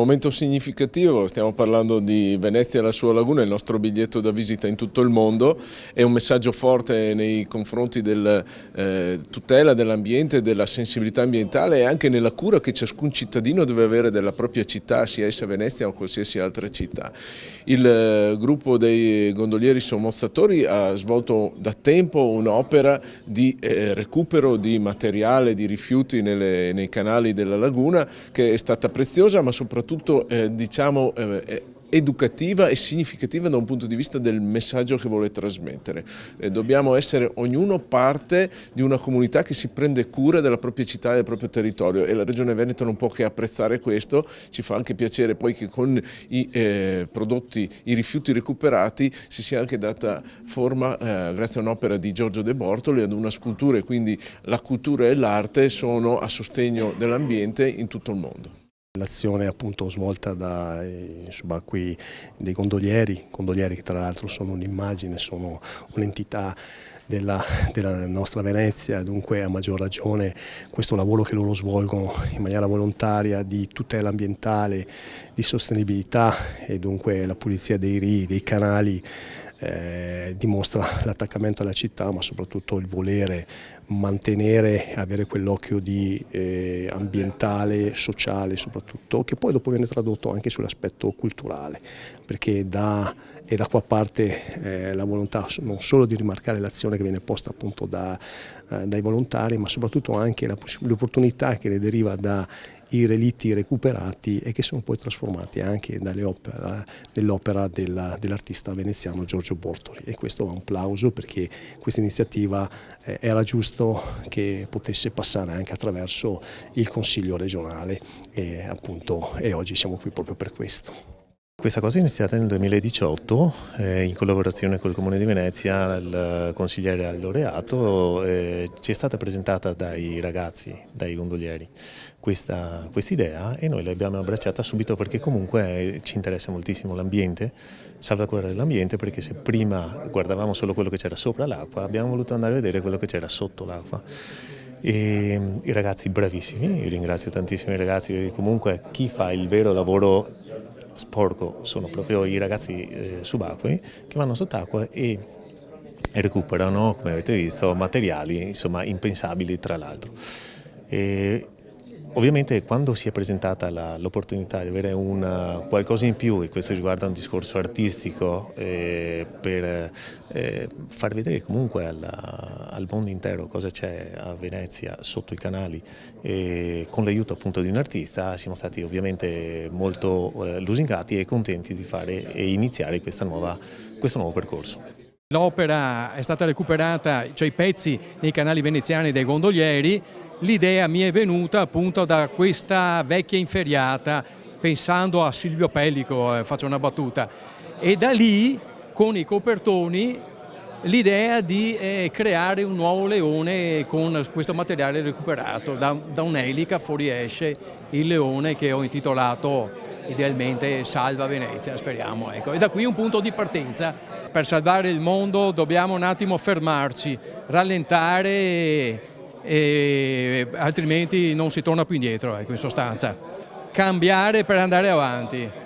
momento significativo, stiamo parlando di Venezia e la sua laguna, il nostro biglietto da visita in tutto il mondo, è un messaggio forte nei confronti della tutela dell'ambiente, della sensibilità ambientale e anche nella cura che ciascun cittadino deve avere della propria città, sia essa Venezia o qualsiasi altra città. Il gruppo dei gondolieri sommozzatori ha svolto da tempo un'opera di recupero di materiale, di rifiuti nei canali della laguna, che è stata preziosa ma soprattutto educativa e significativa da un punto di vista del messaggio che vuole trasmettere. Dobbiamo essere ognuno parte di una comunità che si prende cura della propria città e del proprio territorio e la Regione Veneto non può che apprezzare questo. Ci fa anche piacere poi che con i rifiuti recuperati si sia anche data forma, grazie a un'opera di Giorgio De Bortoli, ad una scultura, e quindi la cultura e l'arte sono a sostegno dell'ambiente in tutto il mondo. L'azione appunto svolta dai subacquei dei gondolieri che tra l'altro sono un'immagine, sono un'entità della nostra Venezia, dunque a maggior ragione questo lavoro che loro svolgono in maniera volontaria di tutela ambientale, di sostenibilità e dunque la pulizia dei rii, dei canali, dimostra l'attaccamento alla città, ma soprattutto il volere mantenere e avere quell'occhio ambientale, sociale soprattutto, che poi dopo viene tradotto anche sull'aspetto culturale, perché da qua parte la volontà non solo di rimarcare l'azione che viene posta appunto dai volontari, ma soprattutto anche l'opportunità che ne deriva dai relitti recuperati e che sono poi trasformati anche nell'opera dell'artista veneziano Giorgio Bortoli, e questo va un plauso perché questa iniziativa era giusto che potesse passare anche attraverso il Consiglio regionale e oggi siamo qui proprio per questo. Questa cosa è iniziata nel 2018 in collaborazione col Comune di Venezia, il consigliere laureato, ci è stata presentata dai ragazzi, dai gondolieri, questa idea e noi l'abbiamo abbracciata subito perché comunque ci interessa moltissimo l'ambiente, salvaguardare l'ambiente, perché se prima guardavamo solo quello che c'era sopra l'acqua, abbiamo voluto andare a vedere quello che c'era sotto l'acqua. E i ragazzi bravissimi, ringrazio tantissimo i ragazzi perché comunque chi fa il vero lavoro sporco sono proprio i ragazzi subacquei che vanno sott'acqua e recuperano, come avete visto, materiali insomma impensabili tra l'altro. Ovviamente quando si è presentata l'opportunità di avere qualcosa in più, e questo riguarda un discorso artistico, per far vedere comunque al mondo intero cosa c'è a Venezia sotto i canali, con l'aiuto appunto di un artista, siamo stati ovviamente molto lusingati e contenti di fare e iniziare questo nuovo percorso. L'opera è stata recuperata, cioè i pezzi nei canali veneziani dei gondolieri. L'idea mi è venuta appunto da questa vecchia inferriata, pensando a Silvio Pellico, faccio una battuta, e da lì con i copertoni l'idea di creare un nuovo leone con questo materiale recuperato. Da un'elica fuoriesce il leone che ho intitolato idealmente Salva Venezia, speriamo. Ecco. E da qui un punto di partenza. Per salvare il mondo dobbiamo un attimo fermarci, rallentare e altrimenti non si torna più indietro, ecco, in sostanza. Cambiare per andare avanti.